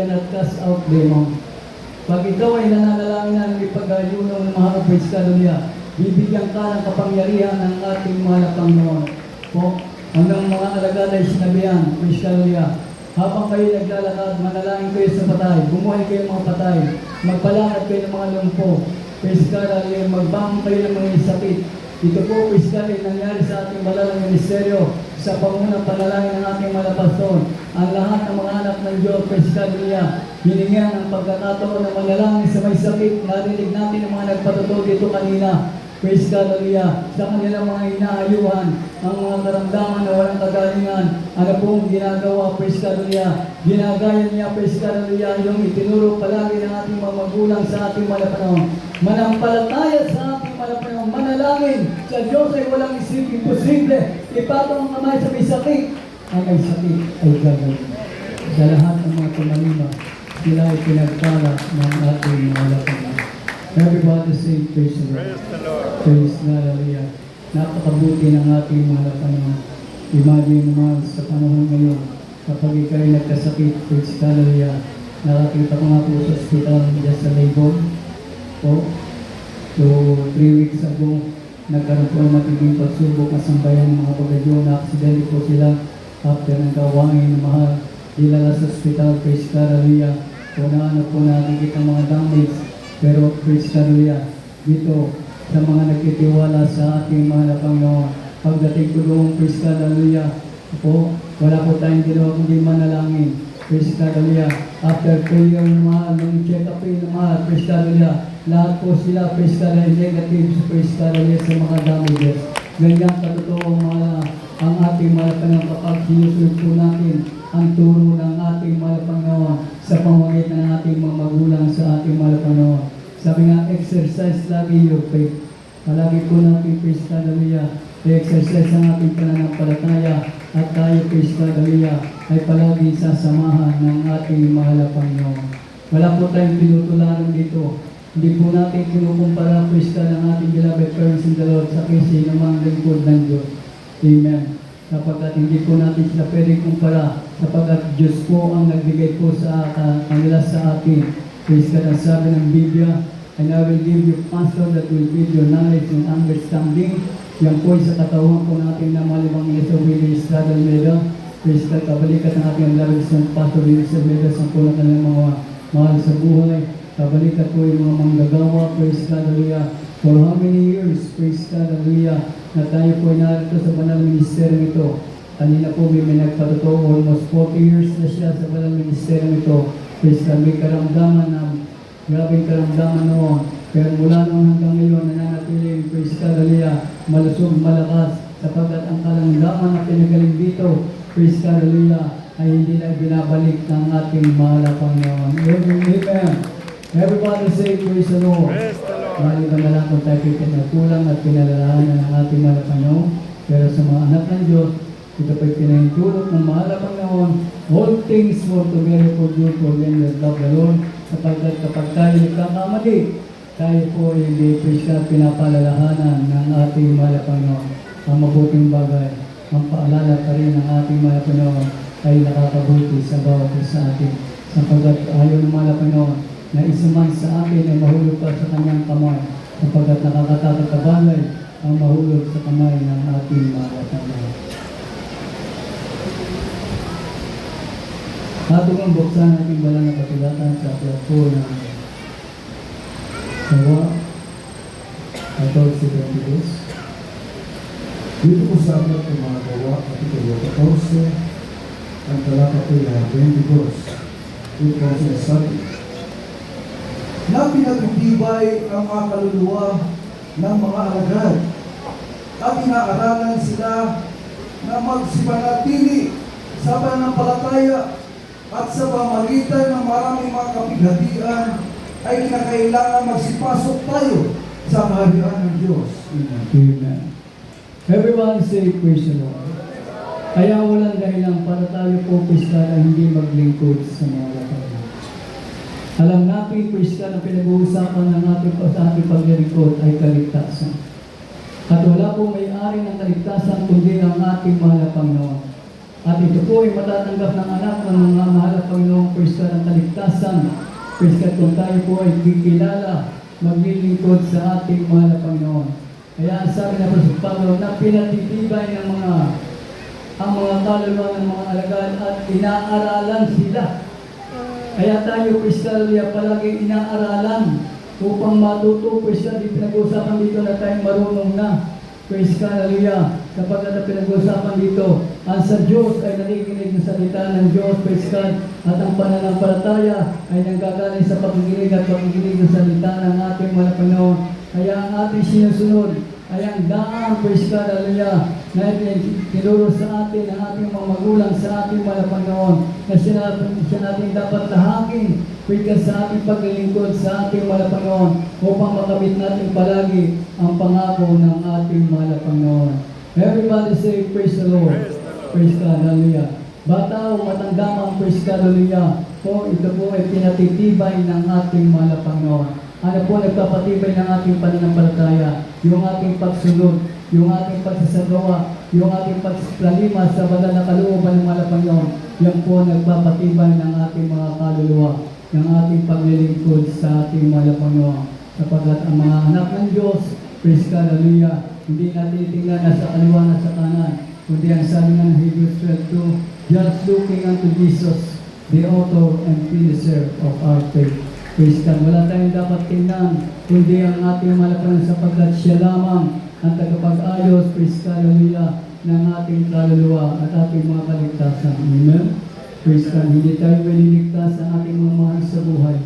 cannot cast out demons. Pag ikaw ay nananalangin ng ipag-ayuno ng mga praise ka, hallelujah, bibigyan ka ng kapangyarihan ng ating mahal na Panginoon. Po, hanggang mga alagad ay sinabihan, praise ka, hallelujah, habang kayo naglalakad, manalangin kayo sa patay, bumuhay kayo mga patay, magpalakad kayo ng mga lumpo, praise ka, hallelujah, magbangon kayo ng mga sakit. Ito po, praise ka, ay nangyari sa ating malalang ministeryo, sa pangunang panalangin ng ating mga pastor. Ang lahat ng mga anak ng Diyos, praise ka, hallelujah, hiningyan ang pagkakataon ng manalangin sa may sakit. Narinig natin ang mga nagpatotoo dito kanina. Praise God, hallelujah. Sa kanilang mga inaayuhan, ang mga karamdaman na walang kagalingan. Ano pong ginagawa, praise God, hallelujah. Ginagaya niya, praise God, hallelujah, yung itinuro palagi ng ating mga magulang sa ating mga panahon. Manampalataya sa ating mga panahon. Manalangin sa Diyos ay walang isipin posible. Ipatong ang kamay sa may sakit. Ang may sakit ay gagawin. Sa lahat ng mga tumalima, sila ay pinagpala ng ating mga lapangan. Everybody say, praise the Lord. Praise the Lord. Praise God, hallelujah. Napakabuti ng ating mga lapangan. Imagine naman sa panahon ngayon, kapag ikaw ay nagkasakit, praise God, hallelujah. Nakakita ko nga po sa hospital dyan sa Legon. So 3 weeks ago, nagkaroon po ng matinding pagsubok na sambayan ng mga bagadyo na aksidente po sila after ng kawangin na mahal. Dilala sa hospital, praise God, hallelujah. Unaan na po nakikita mga damage. Pero praise God, hallelujah, dito sa mga nagtitiwala sa ating mga Panginoon, pagdating ko doon, praise God, hallelujah, po, wala po tayong ginawa kundi manalangin. Praise God, hallelujah. After prayer ng mahal, nung check-up ng mahal, praise God, hallelujah, lahat po sila, praise God, negative, praise God, hallelujah, sa mga damages. Ganyan katotoo mga ang ating mga Panginoon kapag sinusunod po natin ang turo ng ating mga Panginoon sa pamamagitan ng ating mga magulang sa ating mga Panginoon. Sabi nga, exercise lagi your faith. Palagi po natin, praise God, hallelujah, i-exercise ang ating pananampalataya at tayo, praise God, hallelujah, ay palagi sasamahan ng ating mahal na Panginoon. Wala po tayong pinutularan dito. Hindi po natin kinukumpara, praise God, ang ating beloved parents in the Lord sa kasi namang lingkod ng Diyos. Amen. Sapagkat hindi po natin sila pwede kumpara, sapagkat Diyos po ang nagbigay po sa kanila sa atin. Praise God, ang sabi ng Biblia, and I will give you pastor that will give you knowledge and understanding. Yan po sa katawan po natin na malibang Yeso Willie Estrada Almeida. Praise God, kabalikat ng ating laris ng Pastor Willie Estrada sa po na kanilang mga mahal sa buhay. Kabalikat po yung mga manggagawa, praise God, hallelujah. For how many years, praise God, hallelujah, na tayo po ay narito sa banal ministeryo ito. Kanina po may nagpatotoo, almost 40 years na siya sa banal ministeryo ito. Praise God, may karamdaman na, grabing karamdaman noon. Pero mula noon hanggang ngayon, nananatiling, praise God, hallelujah, malusog, malakas, sapagkat ang karamdaman na pinagaling dito, praise God, hallelujah, ay hindi na binabalik ng ating mahal na Panginoon. Amen. Everybody say, praise the Lord. Praise the Lord. Maraming ka na lang kung tayo pinagkulang at pinalalahanan ng ating mahal na Panginoon. Pero sa mga anak ng Diyos, ito po'y pinahintulot ng mahal na Panginoon. All things work together for good for them that love the Lord. Sapagkat kapag tayo nagkakamali, tayo po hindi pinapalalahanan ng ating mahal na Panginoon. Ang mabuting bagay, ang paalala pa rin ng ating mahal na Panginoon ay nakakabuti sa bawat isa atin. Sapagkat ayaw ng mahal na Panginoon na isaman sa akin ay mahulog pa sa kanyang kamay, sapagkat nakakatakot na bagay ang mahulog sa kamay ng ating mga Panginoon. Ating ang buksan ang ating balang na kasulatan sa aklat po ng Sawa 14:22. Dito po sa aklat ng mga gawa, Kapitulo 14, ang talata po ay 22. Dito po sinasabi, na pinagtibay ang mga kaluluwa ng mga alagad at inaaralan sila na magsipanatili sa pananampalataya at sa pamamagitan ng maraming mga kapighatian ay kinakailangan magsipasok tayo sa kaharian ng Diyos. Amen. Everyone say, praise the Lord. Kaya walang dahilan para tayo po, praise God, ay hindi maglingkod sa mga lakas. Alam natin, praise God, ang pinag-uusapan ng ating paglilingkod ay kaligtasan. At wala pong may-ari ng kaligtasan kundi ang ating mahal na Panginoon. At ito po ay matatanggap ng anak ng mga mahal na Panginoong Kristo ng kaligtasan. Kristo kung tayo po ay kikilala, maglilingkod sa ating mahal na Panginoon. Kaya ang sabi na Apostol Pablo na pinatitibay ng ang mga kaluluwa ng mga alagad at inaaralan sila. Kaya tayo, Kristo, palagi inaaralan upang matuto, Kristo, di pinag-uusapan dito na tayo marunong na. Praise God, hallelujah. Kapag na pinag-uusapan dito, ang sa Diyos ay nakikinig ng salita ng Diyos, praise God, at ang pananampalataya ay nanggagaling sa pakikinig at pakikinig ng salita ng ating mga Panginoon. Kaya ang ating sinusunod ay ang daan, praise God, hallelujah, na tinuro sa atin ng ating mga magulang sa ating mga Panginoon, na siya natin dapat lahakin, praise sa ating paglilingkod sa ating mga Panginoon, upang makamit natin palagi ang pangako ng ating mahal na Panginoon. Everybody say, praise the Lord. Praise God, hallelujah. Bata o matandang, praise God, hallelujah. Po, ito po ay pinatitibay ng ating mahal na Panginoon. Ano po nagpapatibay ng ating pananampalataya? Yung ating pagsunod, yung ating pagsasagawa, yung ating paglalima sa banal na kalooban ng mahal na Panginoon. Yan po nagpapatibay ng ating mga kaluluwa, ng ating paglilingkod sa ating mahal na Panginoon. Sapagkat ang mga anak ng Diyos, praise God, hallelujah, hindi natin tingnan na sa kaliwa na sa kanan, kundi ang sabi ng Hebrews 12:2, just looking unto Jesus, the author and finisher of our faith. Praise God, wala tayong dapat tingnan, kundi ang ating malapan sapagkat siya lamang ang tagapag-ayos, praise God, hallelujah, ng ating kaluluwa at ating mga kaligtasan. Amen? Praise God, hindi tayo may liligtas ang ating mga mahal sa buhay.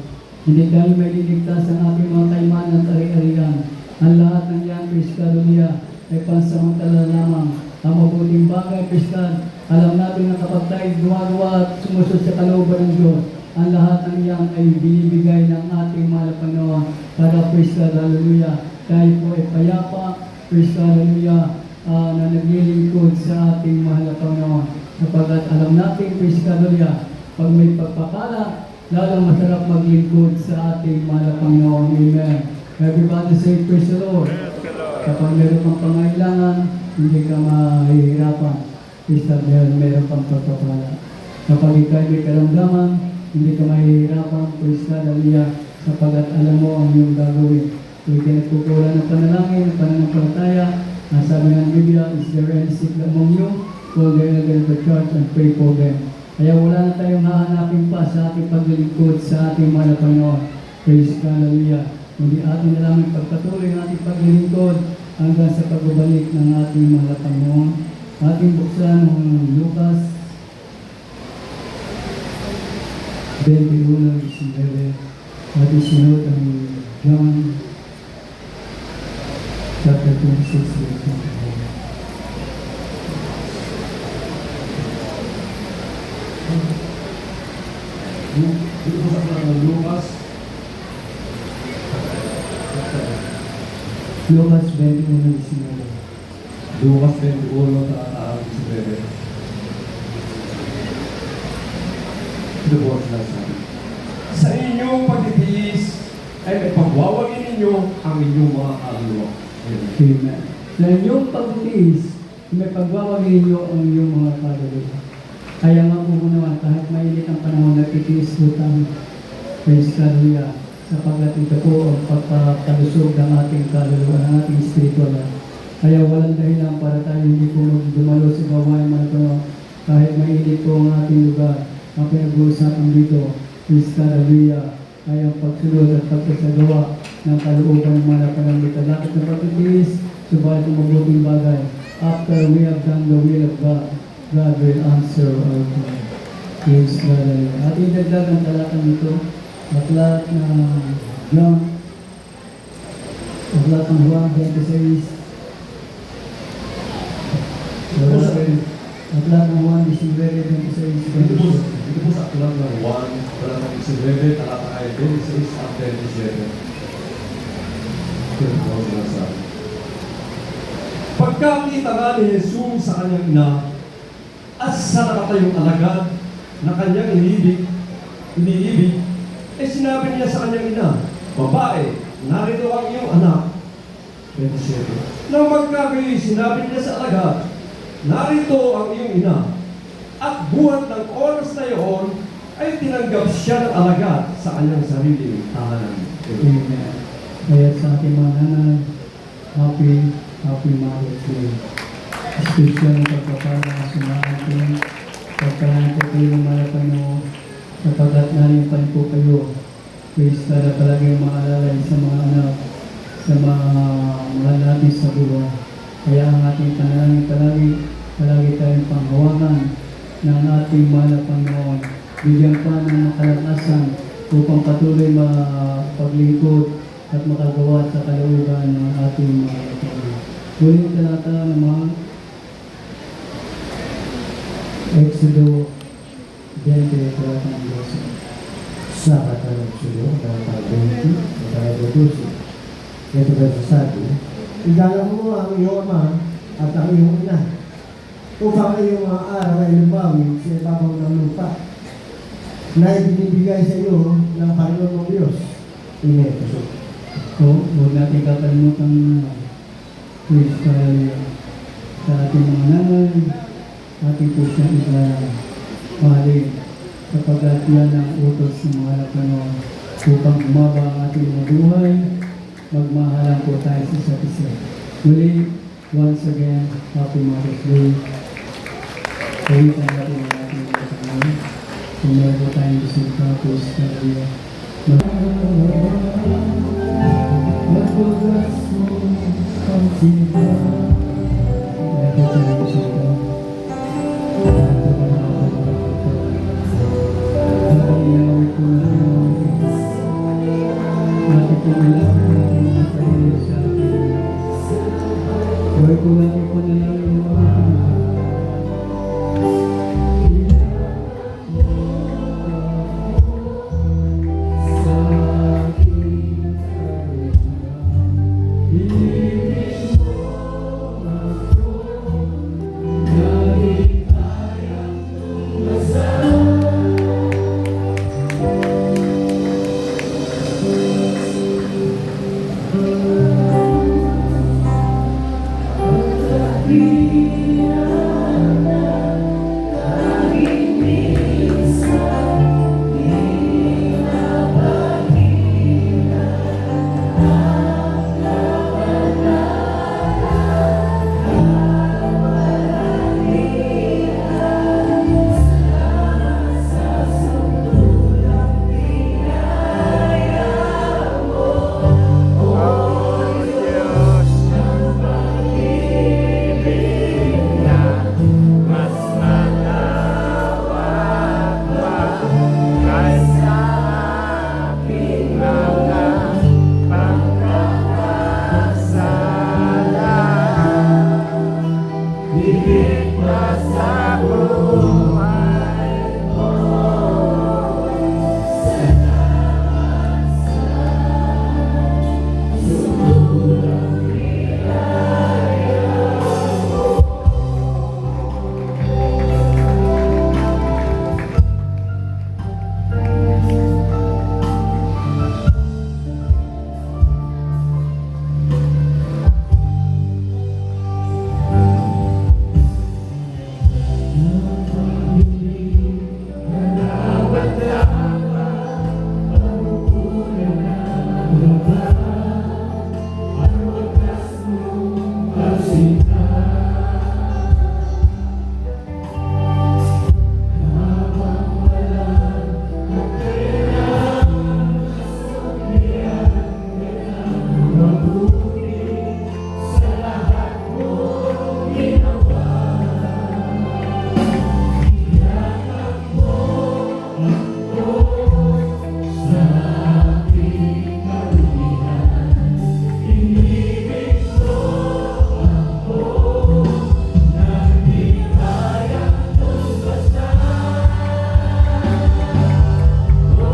Hindi tayo may liligtas ang ating mga kaimanan at ari-arian. Ang lahat ng yan, praise God, hallelujah, ay pansamantala lamang. Ang mabuting bagay, praise God, alam natin na kapag tayo gumagawa at sumusunod sa kalooban ng Diyos, ang lahat ng yan ay binibigay ng ating mahal na Panginoon. Para, praise God, hallelujah, tayo po ay payapa, praise God, hallelujah, na naglilingkod sa ating mahal na Panginoon. Sapagkat alam natin, praise God, hallelujah, pag may pagpapala, lalong masarap maglingkod sa ating mahal na Panginoon. Amen. Everybody say, praise the Lord. Kapag meron kang pangailangan, hindi ka mahihirapan. Praise God, meron kang pagpapala. Kapag ikaw may karamdaman, hindi ka mahihirapan. Praise God, hallelujah, sapagkat alam mo ang iyong gagawin. Kung ikinagkukulan ng panalangin, ng pananampalataya, ang sabi ng Biblia, is there any sick among you? Call the elder of the church and pray for them. Kaya wala na tayong hahanapin pa sa ating paglilingkod sa ating mahal na Panginoon. Praise God, hallelujah. Hindi atin na lang pagpatuloy ang ating paglilingkod hanggang sa pagbabalik ng ating mahal na Panginoon. Ating buksan ng Lucas 21:19. Ating sinod ang John chapter 26. Dito po sa ng Lucas, Lucas 21:19. Lucas 21, talaan si Bebe. Ito po ang sinasabi. Sa inyong pagtitiis ay may pagwawagin ninyo ang inyong mga kaluluwa. Amen. Sa inyong pagtitiis, may pagwawagin ninyo ang iyong mga kaluluwa. Kaya nga po naman, kahit mainit ang panahon, nagtitiis po tayo. Praise God, hallelujah. Sapagkat ito po ang pagpakalusog ng ating kaluluwa, ng ating spiritual life. Kaya walang dahilan para tayo hindi po dumalo sa gawain mga ito. Kahit mainit po ang ating lugar, ang pinag-uusapan dito, praise God, hallelujah, ay ang pagsunod at pagkasagawa ng kalooban ng mga pananglitan. Dapat na pagtitiis, subalit ang mabuting bagay. After we have done the will of God, God will answer our prayer. Praise God. At idagdag ang talatang ito, aklat na John, aklat ng Juan 26, aklat ng Juan 19:26. Dito po sa aklat ng Juan, talatang 19, talatang 26 at 27. Ito po ang sinasabi. Pagkakita nga ni Jesus sa kanyang ina, at sa nakatayong alagad na kanyang iniibig, sinabi niya sa kanyang ina, babae, narito ang iyong anak. 27. Nang magkagayoy, sinabi niya sa alagad, narito ang iyong ina. at buhat ng oras na iyon ay tinanggap siya ng alagad sa kanyang sariling tahanan. Amen. Kaya sa ating mga nanay, happy Mother's Day. Espesyal na pagpapala sa mga ating pagkalaan po kayo ng malapano sapagkat nalipan po kayo. Please para palagi maalala sa mga anak, sa mga mahal natin sa buwan. Kaya ang ating panalangin palagi tayong panghawakan na ang ating mahal na Panginoon. Bigyan pa ng makalakasan upang patuloy mapaglingkod at makagawa sa kalooban ng ating mga kapatid. Huling talata naman, Exodo 20, talatang 12. Sa katanong sulo, talata 20, talata 12. Ito ba sasabi, igalang mo ang iyong ama at ang iyong ina, upang iyong mga araw ay lumawin sa ibabaw ng lupa, na ibinibigay sa iyo ng Panginoon mong Diyos. Ineto. So, huwag natin kakalimutan please sa ating mga nanay, ating po siyang mahalin sapagkat yan ang utos ng mga Panginoon upang umaba ang ating mga buhay, magmahalan po tayo sa isa't isa. Muli, once again, Happy Mother's Day. Kawitan natin ang ating mga Panginoon. Sumunod po tayong bisita po sa Maria. Magbukas mo ang sinta. Natin sa mga bisita. Habang inawit ko na natin po